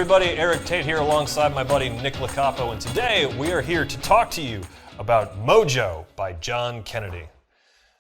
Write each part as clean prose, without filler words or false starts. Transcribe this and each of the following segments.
everybody, Eric Tate here alongside my buddy Nick Licapo, and today we are here to talk to you about Mojoe by John Kennedy.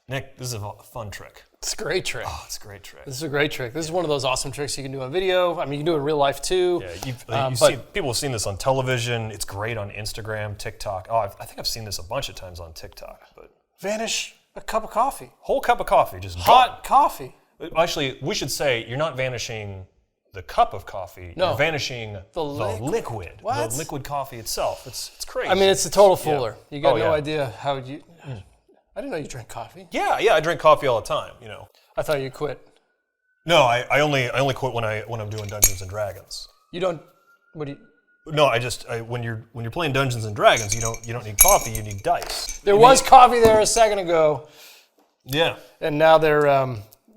Nick, this is a fun trick. It's a great trick. Oh, it's a great trick. This is a great trick. This is one of those awesome tricks you can do on video. I mean, you can do it in real life too. Yeah, people have seen this on television. It's great on Instagram, TikTok. Oh, I think I've seen this a bunch of times on TikTok. But vanish a cup of coffee. Whole cup of coffee, just hot coffee. Actually, we should say you're not vanishing the cup of coffee. No. You're vanishing the liquid. What? The liquid coffee itself. It's crazy. I mean, it's a total fooler. Yeah. You got no yeah. idea how you... I didn't know you drank coffee. Yeah, I drink coffee all the time, you know. I thought you quit. No, I only quit when I'm doing Dungeons and Dragons. You don't... What do you... No, when you're playing Dungeons and Dragons, you don't need coffee, you need dice. There was coffee there a second ago. Yeah. And now they're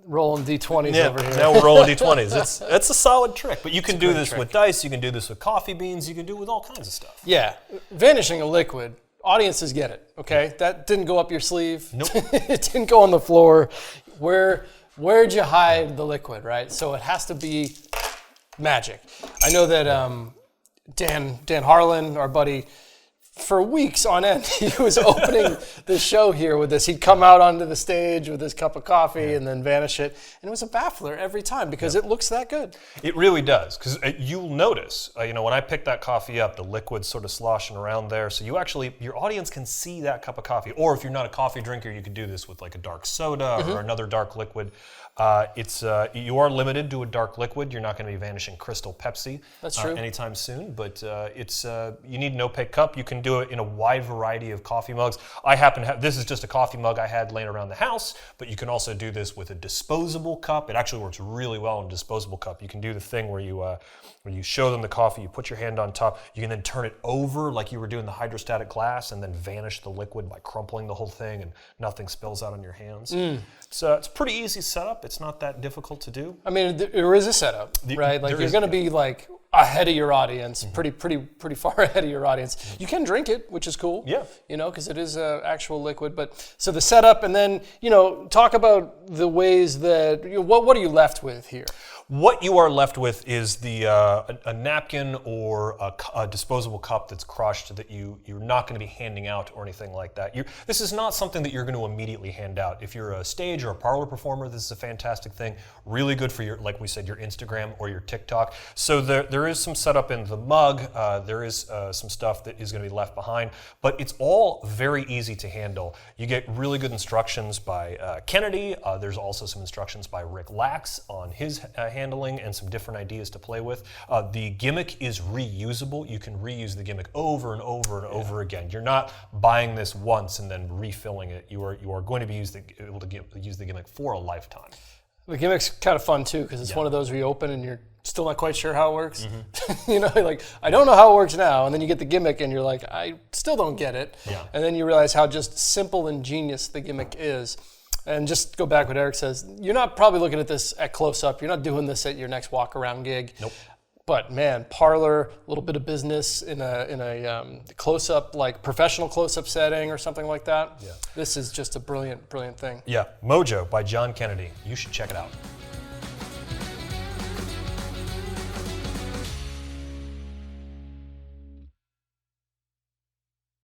rolling D20s over here. Now we're rolling D20s. It's a solid trick, but you can do this with dice, you can do this with coffee beans, you can do it with all kinds of stuff. Yeah. Vanishing a liquid, audiences get it, okay? That didn't go up your sleeve. Nope. It didn't go on the floor. Where'd you hide the liquid, right? So it has to be magic. I know that Dan Harlan, our buddy, for weeks on end, he was opening the show here with this. He'd come out onto the stage with his cup of coffee and then vanish it. And it was a baffler every time because it looks that good. It really does, because you'll notice, when I pick that coffee up, the liquid's sort of sloshing around there. So your audience can see that cup of coffee. Or if you're not a coffee drinker, you could do this with like a dark soda or another dark liquid. You are limited to a dark liquid. You're not going to be vanishing Crystal Pepsi anytime soon, but you need an opaque cup. You can do it in a wide variety of coffee mugs. I happen to have, this is just a coffee mug I had laying around the house, but you can also do this with a disposable cup. It actually works really well in a disposable cup. You can do the thing where you show them the coffee, you put your hand on top, you can then turn it over like you were doing the hydrostatic glass and then vanish the liquid by crumpling the whole thing and nothing spills out on your hands. It's a pretty easy setup. It's not that difficult to do. I mean, there is a setup, right? Like you're going to be like ahead of your audience, pretty far ahead of your audience. You can drink it, which is cool. Yeah. Because it is an actual liquid. But so the setup, and then talk about the ways that what are you left with here? What you are left with is a napkin or a disposable cup that's crushed that you're not going to be handing out or anything like that. This is not something that you're going to immediately hand out. If you're a stage or a parlor performer, this is a fantastic thing. Really good for like we said, your Instagram or your TikTok. So there is some setup in the mug. There is some stuff that is going to be left behind, but it's all very easy to handle. You get really good instructions by Kennedy. There's also some instructions by Rick Lax on his handling and some different ideas to play with. The gimmick is reusable. You can reuse the gimmick over and over and over again. You're not buying this once and then refilling it. You are going to be able to use the gimmick for a lifetime. The gimmick's kind of fun too because it's one of those where you open and you're still not quite sure how it works. Like I don't know how it works now, and then you get the gimmick and you're like, I still don't get it. Yeah. And then you realize how just simple and genius the gimmick is. And just go back what Eric says, you're not probably looking at this at close up. You're not doing this at your next walk around gig. Nope. But man, parlor, a little bit of business in a close up, like professional close up setting or something like that. Yeah. This is just a brilliant, brilliant thing. Yeah, Mojoe by John Kennedy. You should check it out.